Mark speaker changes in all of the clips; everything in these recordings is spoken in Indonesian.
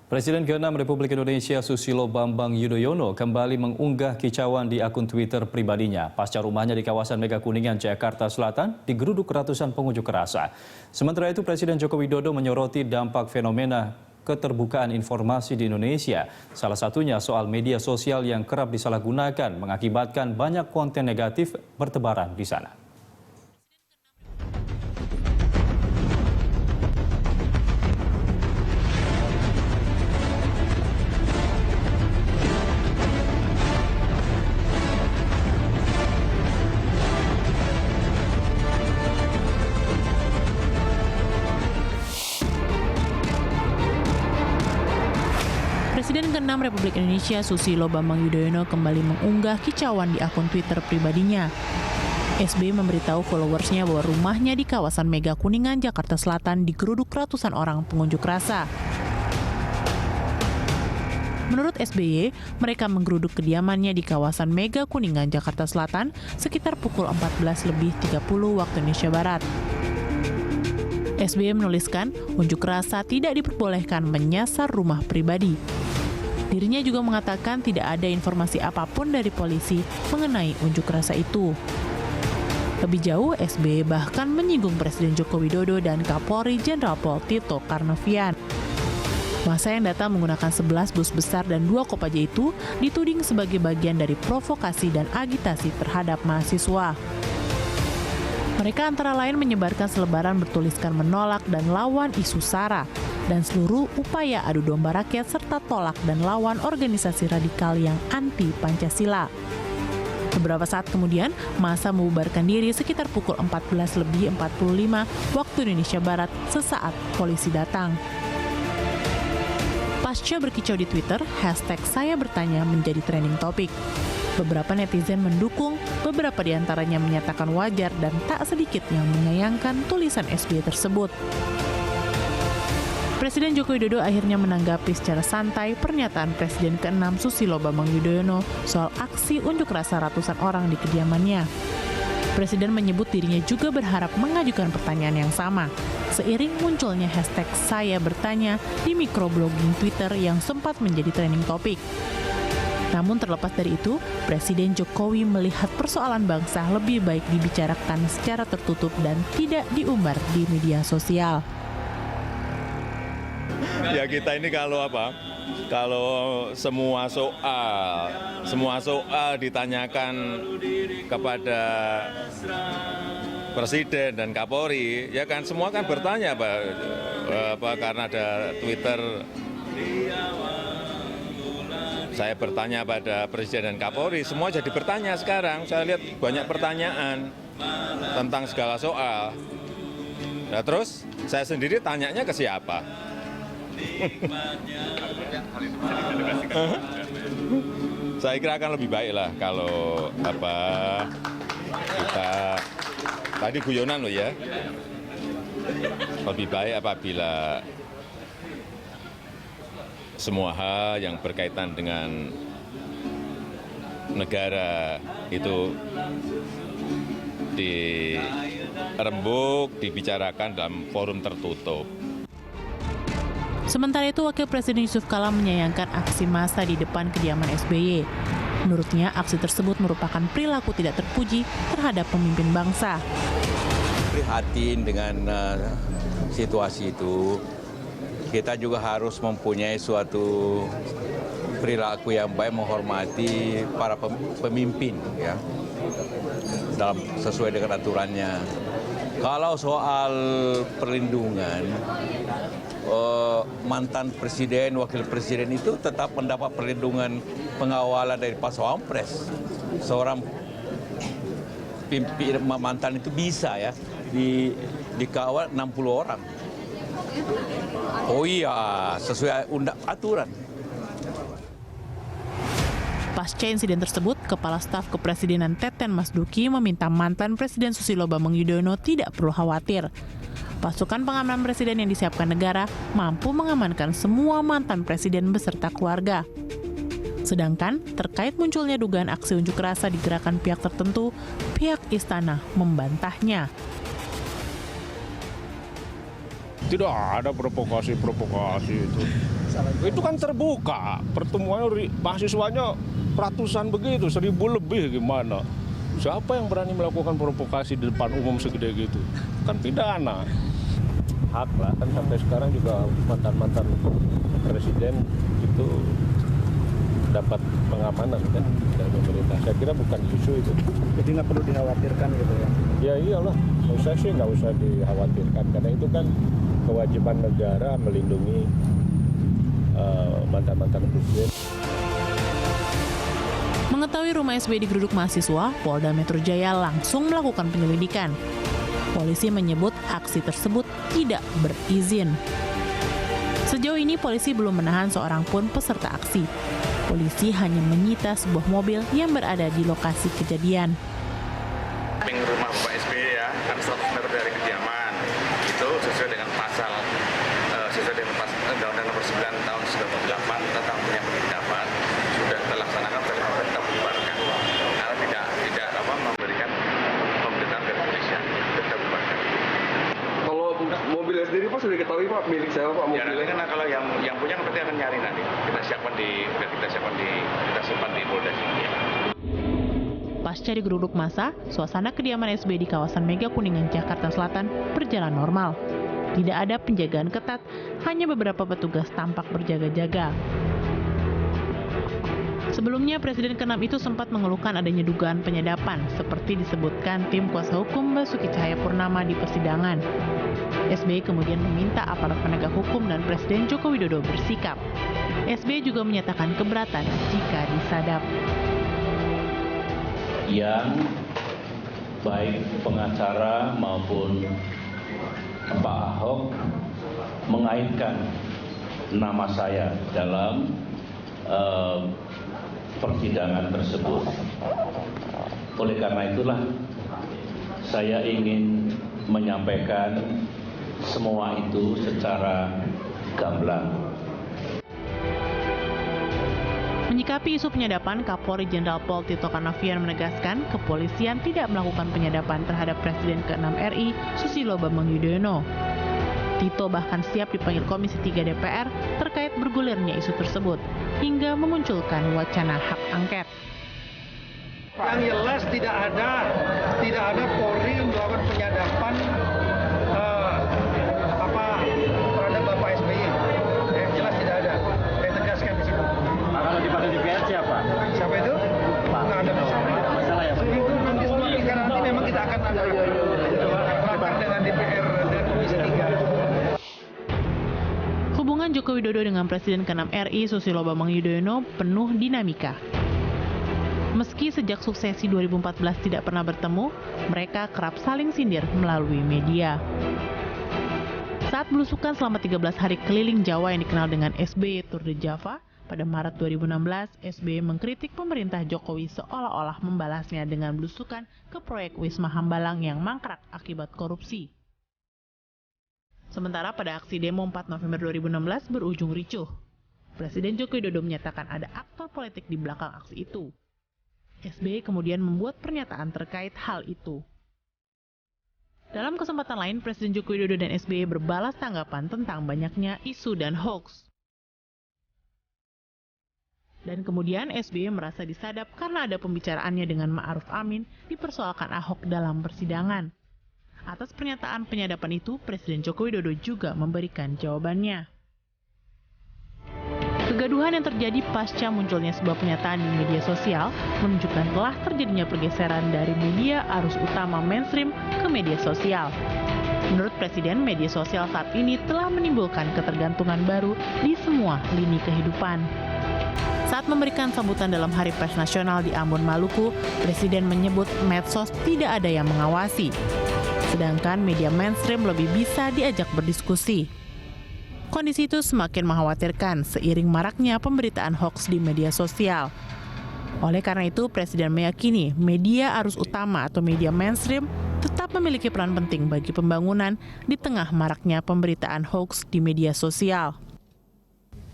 Speaker 1: Presiden ke-6 Republik Indonesia Susilo Bambang Yudhoyono kembali mengunggah kicauan di akun Twitter pribadinya pasca rumahnya di kawasan Mega Kuningan, Jakarta Selatan digeruduk ratusan pengunjuk rasa. Sementara itu Presiden Joko Widodo menyoroti dampak fenomena keterbukaan informasi di Indonesia. Salah satunya soal media sosial yang kerap disalahgunakan mengakibatkan banyak konten negatif bertebaran di sana.
Speaker 2: Presiden ke-6 Republik Indonesia Susilo Bambang Yudhoyono kembali mengunggah kicauan di akun Twitter pribadinya. SBY memberitahu followersnya bahwa rumahnya di kawasan Mega Kuningan, Jakarta Selatan digeruduk ratusan orang pengunjuk rasa. Menurut SBY, mereka menggeruduk kediamannya di kawasan Mega Kuningan, Jakarta Selatan sekitar pukul 14.30 waktu Indonesia Barat. SBY menuliskan, unjuk rasa tidak diperbolehkan menyasar rumah pribadi. Dirinya juga mengatakan tidak ada informasi apapun dari polisi mengenai unjuk rasa itu. Lebih jauh, SBY bahkan menyinggung Presiden Joko Widodo dan Kapolri Jenderal Pol Tito Karnavian. Massa yang datang menggunakan 11 bus besar dan 2 kopaja itu dituding sebagai bagian dari provokasi dan agitasi terhadap mahasiswa. Mereka antara lain menyebarkan selebaran bertuliskan menolak dan lawan isu SARA dan seluruh upaya adu domba rakyat serta tolak dan lawan organisasi radikal yang anti Pancasila. Beberapa saat kemudian, massa membubarkan diri sekitar pukul 14.45 waktu Indonesia Barat sesaat polisi datang. Pasca berkicau di Twitter, hashtag saya bertanya menjadi trending topik. Beberapa netizen mendukung, beberapa diantaranya menyatakan wajar dan tak sedikit yang menyayangkan tulisan SBY tersebut. Presiden Joko Widodo akhirnya menanggapi secara santai pernyataan Presiden ke-6 Susilo Bambang Yudhoyono soal aksi unjuk rasa ratusan orang di kediamannya. Presiden menyebut dirinya juga berharap mengajukan pertanyaan yang sama, seiring munculnya hashtag saya bertanya di microblogging Twitter yang sempat menjadi trending topik. Namun terlepas dari itu, Presiden Jokowi melihat persoalan bangsa lebih baik dibicarakan secara tertutup dan tidak diumbar di media sosial.
Speaker 3: Ya kita ini kalau semua soal ditanyakan kepada Presiden dan Kapolri, ya kan semua kan bertanya karena ada Twitter. Saya bertanya pada Presiden dan Kapolri, semua jadi bertanya sekarang. Saya lihat banyak pertanyaan tentang segala soal. Nah terus saya sendiri tanyanya ke siapa? Saya kira akan lebih baik lah kalau kita tadi guyonan loh ya. Lebih baik apabila semua hal yang berkaitan dengan negara itu dirembuk, dibicarakan dalam forum tertutup.
Speaker 2: Sementara itu, Wakil Presiden Yusuf Kala menyayangkan aksi massa di depan kediaman SBY. Menurutnya, aksi tersebut merupakan perilaku tidak terpuji terhadap pemimpin bangsa.
Speaker 4: Prihatin dengan situasi itu. Kita juga harus mempunyai suatu perilaku yang baik, menghormati para pemimpin ya, dalam sesuai dengan aturannya. Kalau soal perlindungan, mantan presiden, wakil presiden itu tetap mendapat perlindungan pengawalan dari Pas Pampres. Seorang mantan itu bisa ya dikawal 60 orang. Oh iya, sesuai aturan.
Speaker 2: Pasca insiden tersebut, Kepala Staf Kepresidenan Teten Mas Duki meminta mantan Presiden Susilo Bambang Yudhoyono tidak perlu khawatir. Pasukan pengamanan presiden yang disiapkan negara mampu mengamankan semua mantan presiden beserta keluarga. Sedangkan terkait munculnya dugaan aksi unjuk rasa digerakkan pihak tertentu, pihak istana membantahnya.
Speaker 5: Tidak ada provokasi itu. Itu kan terbuka, pertemuan mahasiswanya ratusan begitu, 1000 lebih gimana. Siapa yang berani melakukan provokasi di depan umum segede gitu? Kan pidana. Hak lah, kan sampai sekarang juga mantan-mantan presiden itu dapat pengamanan kan dari pemerintah. Saya kira bukan isu itu.
Speaker 6: Jadi nggak perlu dikhawatirkan gitu ya?
Speaker 5: Ya iyalah, saya sih nggak usah dikhawatirkan karena itu kan kewajiban negara melindungi mantan-mantan presiden.
Speaker 2: Mengetahui rumah SBY digeruduk mahasiswa, Polda Metro Jaya langsung melakukan penyelidikan. Polisi menyebut aksi tersebut tidak berizin. Sejauh ini polisi belum menahan seorang pun peserta aksi. Polisi hanya menyita sebuah mobil yang berada di lokasi kejadian.
Speaker 7: Rumah Bapak SBY ya, kan 100 meter dari kediaman. Itu sesuai dengan pasal Undang-Undang Nomor 9 tahun 98 tentang penyadapan sudah terlaksanakan kita bubarkan. Karena tidak memberikan pemberitahuan dari kepolisian, kita bubarkan.
Speaker 8: Kalau mobil sendiri Pak sudah diketahui Pak milik siapa Pak
Speaker 7: Ya
Speaker 8: mobilnya?
Speaker 7: nanti kan kalau yang punya nanti akan nyari nanti. Kita simpan di Polda sini. Ya.
Speaker 2: Pasca digeruduk massa, suasana kediaman SBY di kawasan Mega Kuningan, Jakarta Selatan berjalan normal. Tidak ada penjagaan ketat, hanya beberapa petugas tampak berjaga-jaga. Sebelumnya, Presiden ke-6 itu sempat mengeluhkan adanya dugaan penyadapan, seperti disebutkan tim kuasa hukum Basuki Cahayapurnama di persidangan. SBY kemudian meminta aparat penegak hukum dan Presiden Joko Widodo bersikap. SBY juga menyatakan keberatan jika disadap.
Speaker 9: Yang baik pengacara maupun Pak Ahok mengaitkan nama saya dalam persidangan tersebut. Oleh karena itulah saya ingin menyampaikan semua itu secara gamblang.
Speaker 2: Menyikapi isu penyadapan, Kapolri Jenderal Pol Tito Karnavian menegaskan kepolisian tidak melakukan penyadapan terhadap Presiden ke-6 RI Susilo Bambang Yudhoyono. Tito bahkan siap dipanggil Komisi 3 DPR terkait bergulirnya isu tersebut, hingga memunculkan wacana hak angket.
Speaker 6: Yang jelas tidak ada Polri yang melakukan penyadapan terhadap Bapak SBY. Yang jelas tidak ada. Saya tegaskan di situ.
Speaker 8: Kalau dipanggil DPR siapa?
Speaker 6: Siapa itu? Nggak ada masalah ya Pak? Itu nanti semua karena nanti memang kita akan ada rapat dengan DPR dan Komisi 3.
Speaker 2: Hubungan Joko Widodo dengan Presiden ke-6 RI Susilo Bambang Yudhoyono penuh dinamika. Meski sejak suksesi 2014 tidak pernah bertemu, mereka kerap saling sindir melalui media. Saat belusukan selama 13 hari keliling Jawa yang dikenal dengan SBY Tour de Java, pada Maret 2016, SBY mengkritik pemerintah Jokowi seolah-olah membalasnya dengan belusukan ke proyek Wisma Hambalang yang mangkrak akibat korupsi. Sementara pada aksi demo 4 November 2016 berujung ricuh. Presiden Joko Widodo menyatakan ada aktor politik di belakang aksi itu. SBY kemudian membuat pernyataan terkait hal itu. Dalam kesempatan lain, Presiden Joko Widodo dan SBY berbalas tanggapan tentang banyaknya isu dan hoax. Dan kemudian SBY merasa disadap karena ada pembicaraannya dengan Ma'ruf Amin dipersoalkan Ahok dalam persidangan. Atas pernyataan penyadapan itu, Presiden Joko Widodo juga memberikan jawabannya. Kegaduhan yang terjadi pasca munculnya sebuah pernyataan di media sosial menunjukkan telah terjadinya pergeseran dari media arus utama mainstream ke media sosial. Menurut Presiden, media sosial saat ini telah menimbulkan ketergantungan baru di semua lini kehidupan. Saat memberikan sambutan dalam Hari Pers Nasional di Ambon, Maluku, Presiden menyebut medsos tidak ada yang mengawasi. Sedangkan media mainstream lebih bisa diajak berdiskusi. Kondisi itu semakin mengkhawatirkan seiring maraknya pemberitaan hoax di media sosial. Oleh karena itu, Presiden meyakini media arus utama atau media mainstream tetap memiliki peran penting bagi pembangunan di tengah maraknya pemberitaan hoax di media sosial.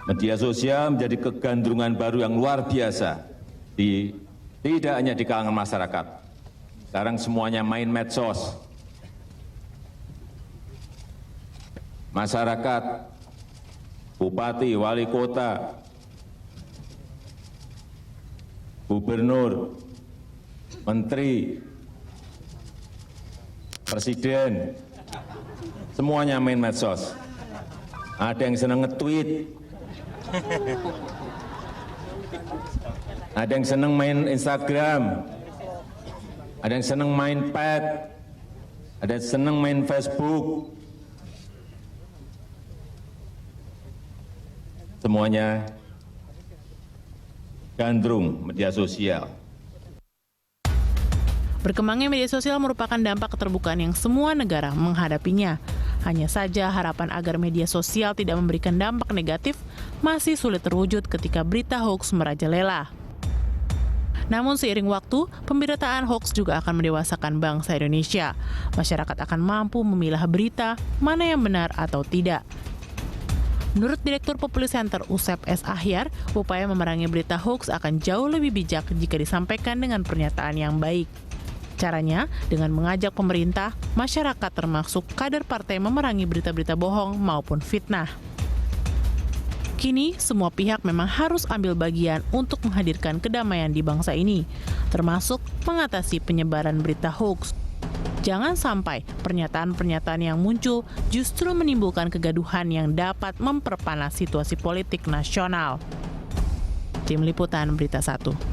Speaker 10: Media sosial menjadi kegandrungan baru yang luar biasa, tidak hanya di kalangan masyarakat. Sekarang semuanya main medsos. masyarakat, bupati, wali kota, gubernur, menteri, presiden, semuanya main medsos. Ada yang senang nge-tweet, ada yang senang main Instagram, ada yang senang main pad, ada yang senang main Facebook. Semuanya gandrung media sosial.
Speaker 2: Berkembangnya media sosial merupakan dampak keterbukaan yang semua negara menghadapinya. Hanya saja harapan agar media sosial tidak memberikan dampak negatif masih sulit terwujud ketika berita hoaks merajalela. Namun seiring waktu, pemberitaan hoaks juga akan mendewasakan bangsa Indonesia. Masyarakat akan mampu memilah berita mana yang benar atau tidak. Menurut Direktur Populi Center USEP S. Ahyar, upaya memerangi berita hoaks akan jauh lebih bijak jika disampaikan dengan pernyataan yang baik. Caranya dengan mengajak pemerintah, masyarakat termasuk kader partai memerangi berita-berita bohong maupun fitnah. Kini, semua pihak memang harus ambil bagian untuk menghadirkan kedamaian di bangsa ini, termasuk mengatasi penyebaran berita hoaks. Jangan sampai pernyataan-pernyataan yang muncul justru menimbulkan kegaduhan yang dapat memperpanas situasi politik nasional. Tim Liputan Berita 1.